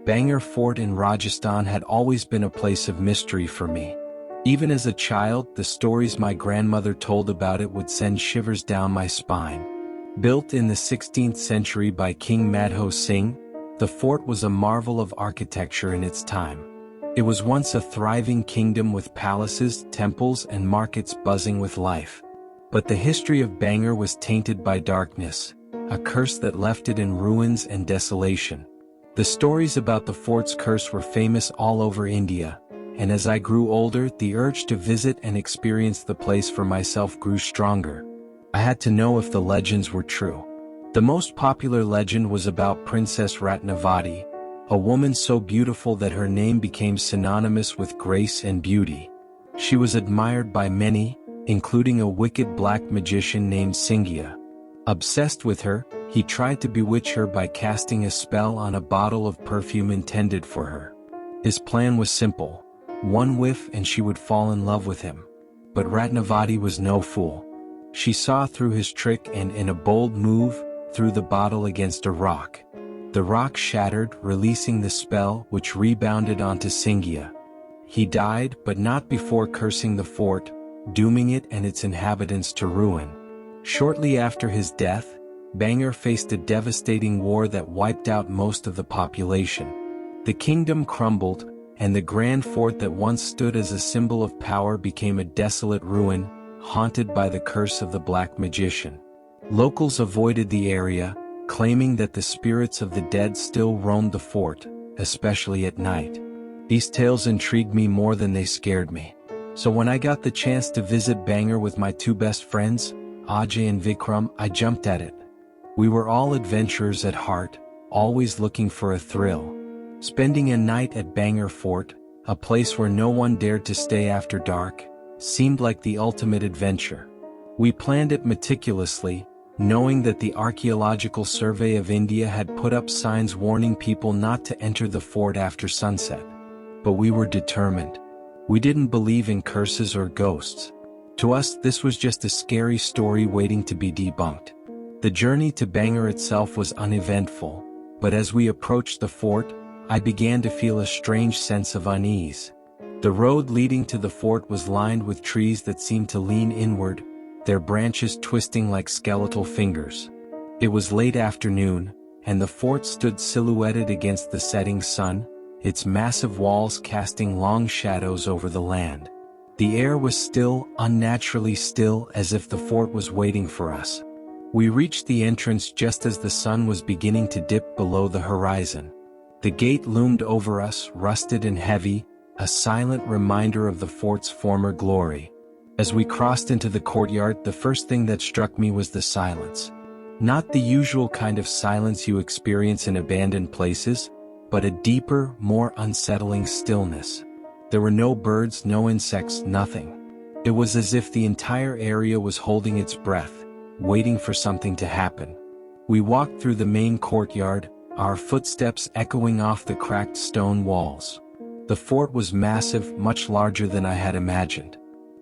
Bhangarh Fort in Rajasthan had always been a place of mystery for me. Even as a child, the stories my grandmother told about it would send shivers down my spine. Built in the 16th century by King Madho Singh, the fort was a marvel of architecture in its time. It was once a thriving kingdom with palaces, temples, and markets buzzing with life. But the history of Bhangarh was tainted by darkness, a curse that left it in ruins and desolation. The stories about the fort's curse were famous all over India, and as I grew older, the urge to visit and experience the place for myself grew stronger. I had to know if the legends were true. The most popular legend was about Princess Ratnavati, a woman so beautiful that her name became synonymous with grace and beauty. She was admired by many, including a wicked black magician named Singhiya. Obsessed with her, he tried to bewitch her by casting a spell on a bottle of perfume intended for her. His plan was simple: one whiff and she would fall in love with him. But Ratnavati was no fool. She saw through his trick and, in a bold move, threw the bottle against a rock. The rock shattered, releasing the spell, which rebounded onto Singhiya. He died, but not before cursing the fort, dooming it and its inhabitants to ruin. Shortly after his death, Bhangarh faced a devastating war that wiped out most of the population. The kingdom crumbled, and the grand fort that once stood as a symbol of power became a desolate ruin, haunted by the curse of the black magician. Locals avoided the area, claiming that the spirits of the dead still roamed the fort, especially at night. These tales intrigued me more than they scared me. So when I got the chance to visit Bhangarh with my two best friends, Ajay and Vikram, I jumped at it. We were all adventurers at heart, always looking for a thrill. Spending a night at Bhangarh Fort, a place where no one dared to stay after dark, seemed like the ultimate adventure. We planned it meticulously, knowing that the Archaeological Survey of India had put up signs warning people not to enter the fort after sunset. But we were determined. We didn't believe in curses or ghosts. To us, this was just a scary story waiting to be debunked. The journey to Bhangarh itself was uneventful, but as we approached the fort, I began to feel a strange sense of unease. The road leading to the fort was lined with trees that seemed to lean inward, their branches twisting like skeletal fingers. It was late afternoon, and the fort stood silhouetted against the setting sun, its massive walls casting long shadows over the land. The air was still, unnaturally still, as if the fort was waiting for us. We reached the entrance just as the sun was beginning to dip below the horizon. The gate loomed over us, rusted and heavy, a silent reminder of the fort's former glory. As we crossed into the courtyard, the first thing that struck me was the silence. Not the usual kind of silence you experience in abandoned places, but a deeper, more unsettling stillness. There were no birds, no insects, nothing. It was as if the entire area was holding its breath, waiting for something to happen. We walked through the main courtyard, our footsteps echoing off the cracked stone walls. The fort was massive, much larger than I had imagined.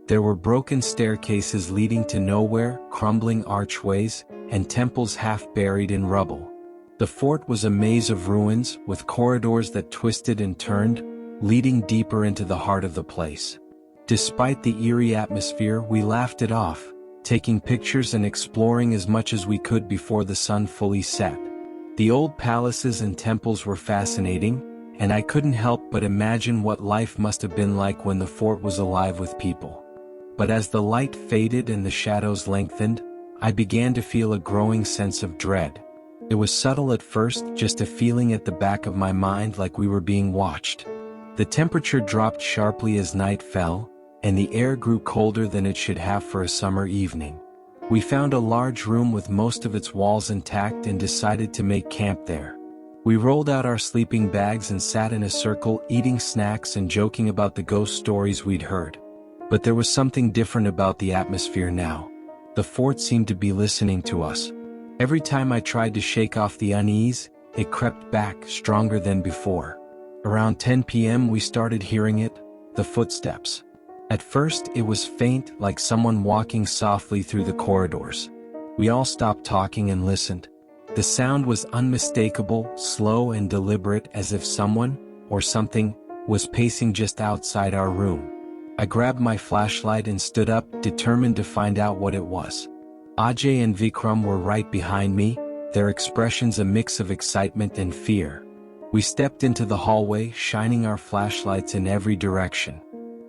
There were broken staircases leading to nowhere, crumbling archways, and temples half buried in rubble. The fort was a maze of ruins, with corridors that twisted and turned, leading deeper into the heart of the place. Despite the eerie atmosphere, we laughed it off, taking pictures and exploring as much as we could before the sun fully set. The old palaces and temples were fascinating, and I couldn't help but imagine what life must have been like when the fort was alive with people. But as the light faded and the shadows lengthened, I began to feel a growing sense of dread. It was subtle at first, just a feeling at the back of my mind like we were being watched. The temperature dropped sharply as night fell, and the air grew colder than it should have for a summer evening. We found a large room with most of its walls intact and decided to make camp there. We rolled out our sleeping bags and sat in a circle, eating snacks and joking about the ghost stories we'd heard. But there was something different about the atmosphere now. The fort seemed to be listening to us. Every time I tried to shake off the unease, it crept back, stronger than before. Around 10 p.m. we started hearing it, the footsteps. At first it was faint, like someone walking softly through the corridors. We all stopped talking and listened. The sound was unmistakable, slow and deliberate, as if someone, or something, was pacing just outside our room. I grabbed my flashlight and stood up, determined to find out what it was. Ajay and Vikram were right behind me, their expressions a mix of excitement and fear. We stepped into the hallway, shining our flashlights in every direction.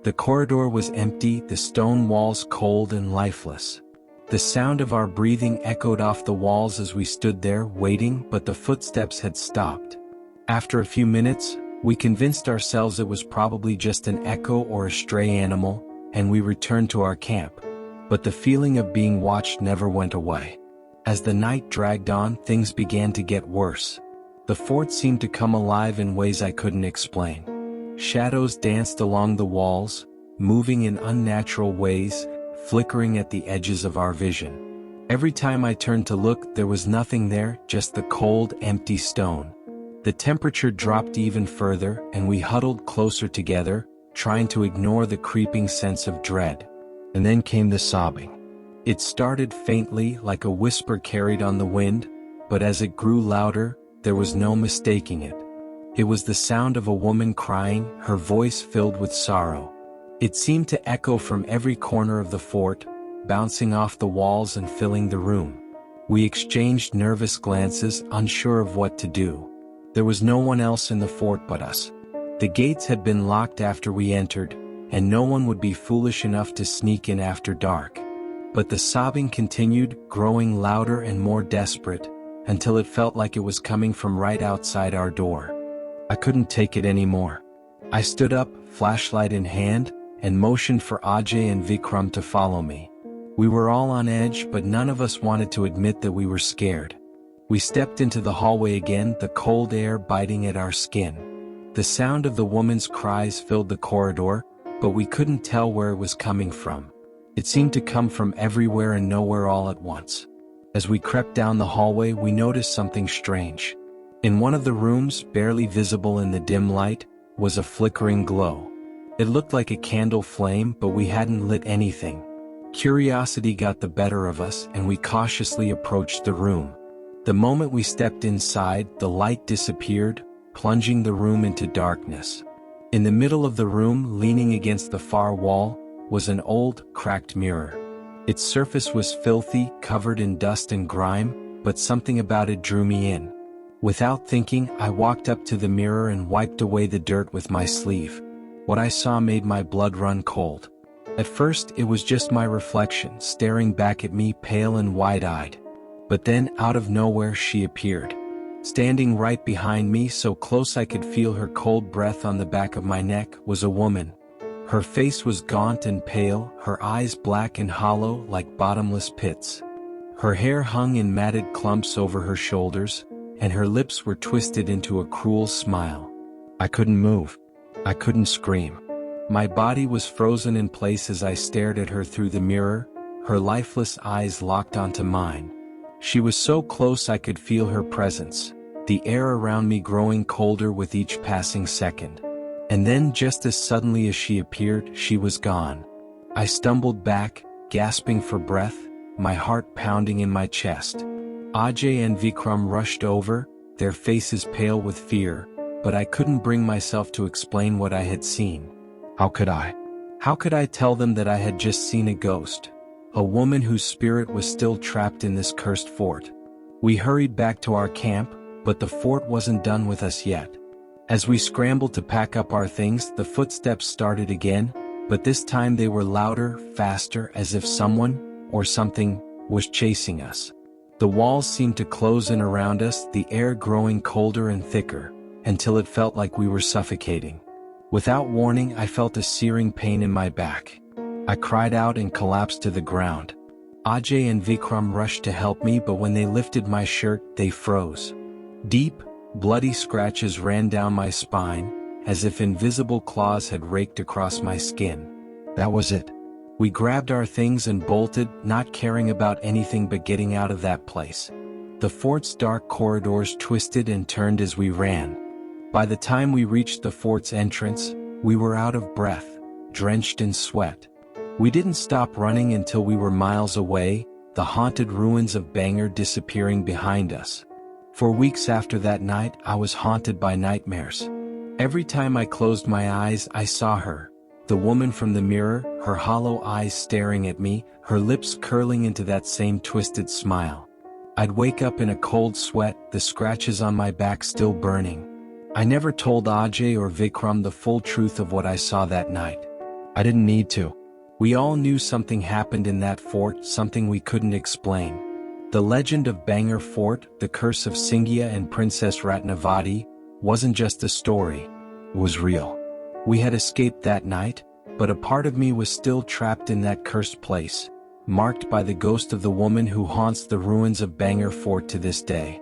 The corridor was empty, the stone walls cold and lifeless. The sound of our breathing echoed off the walls as we stood there, waiting, but the footsteps had stopped. After a few minutes, we convinced ourselves it was probably just an echo or a stray animal, and we returned to our camp. But the feeling of being watched never went away. As the night dragged on, things began to get worse. The fort seemed to come alive in ways I couldn't explain. Shadows danced along the walls, moving in unnatural ways, flickering at the edges of our vision. Every time I turned to look, there was nothing there, just the cold, empty stone. The temperature dropped even further, and we huddled closer together, trying to ignore the creeping sense of dread. And then came the sobbing. It started faintly, like a whisper carried on the wind, but as it grew louder, there was no mistaking it. It was the sound of a woman crying, her voice filled with sorrow. It seemed to echo from every corner of the fort, bouncing off the walls and filling the room. We exchanged nervous glances, unsure of what to do. There was no one else in the fort but us. The gates had been locked after we entered, and no one would be foolish enough to sneak in after dark. But the sobbing continued, growing louder and more desperate, until it felt like it was coming from right outside our door. I couldn't take it anymore. I stood up, flashlight in hand, and motioned for Ajay and Vikram to follow me. We were all on edge, but none of us wanted to admit that we were scared. We stepped into the hallway again, the cold air biting at our skin. The sound of the woman's cries filled the corridor, but we couldn't tell where it was coming from. It seemed to come from everywhere and nowhere all at once. As we crept down the hallway, we noticed something strange. In one of the rooms, barely visible in the dim light, was a flickering glow. It looked like a candle flame, but we hadn't lit anything. Curiosity got the better of us, and we cautiously approached the room. The moment we stepped inside, the light disappeared, plunging the room into darkness. In the middle of the room, leaning against the far wall, was an old, cracked mirror. Its surface was filthy, covered in dust and grime, but something about it drew me in. Without thinking, I walked up to the mirror and wiped away the dirt with my sleeve. What I saw made my blood run cold. At first, it was just my reflection, staring back at me, pale and wide-eyed. But then, out of nowhere, she appeared. Standing right behind me, so close I could feel her cold breath on the back of my neck, was a woman. Her face was gaunt and pale, her eyes black and hollow like bottomless pits. Her hair hung in matted clumps over her shoulders, and her lips were twisted into a cruel smile. I couldn't move. I couldn't scream. My body was frozen in place as I stared at her through the mirror, her lifeless eyes locked onto mine. She was so close I could feel her presence, the air around me growing colder with each passing second. And then, just as suddenly as she appeared, she was gone. I stumbled back, gasping for breath, my heart pounding in my chest. Ajay and Vikram rushed over, their faces pale with fear, but I couldn't bring myself to explain what I had seen. How could I? How could I tell them that I had just seen a ghost? A woman whose spirit was still trapped in this cursed fort. We hurried back to our camp, but the fort wasn't done with us yet. As we scrambled to pack up our things, the footsteps started again, but this time they were louder, faster, as if someone, or something, was chasing us. The walls seemed to close in around us, the air growing colder and thicker, until it felt like we were suffocating. Without warning, I felt a searing pain in my back. I cried out and collapsed to the ground. Ajay and Vikram rushed to help me, but when they lifted my shirt, they froze. Deep, bloody scratches ran down my spine, as if invisible claws had raked across my skin. That was it. We grabbed our things and bolted, not caring about anything but getting out of that place. The fort's dark corridors twisted and turned as we ran. By the time we reached the fort's entrance, we were out of breath, drenched in sweat. We didn't stop running until we were miles away, the haunted ruins of Bhangarh disappearing behind us. For weeks after that night, I was haunted by nightmares. Every time I closed my eyes, I saw her. The woman from the mirror, her hollow eyes staring at me, her lips curling into that same twisted smile. I'd wake up in a cold sweat, the scratches on my back still burning. I never told Ajay or Vikram the full truth of what I saw that night. I didn't need to. We all knew something happened in that fort, something we couldn't explain. The legend of Bhangarh Fort, the curse of Singhiya and Princess Ratnavati, wasn't just a story. It was real. We had escaped that night, but a part of me was still trapped in that cursed place, marked by the ghost of the woman who haunts the ruins of Bhangarh Fort to this day.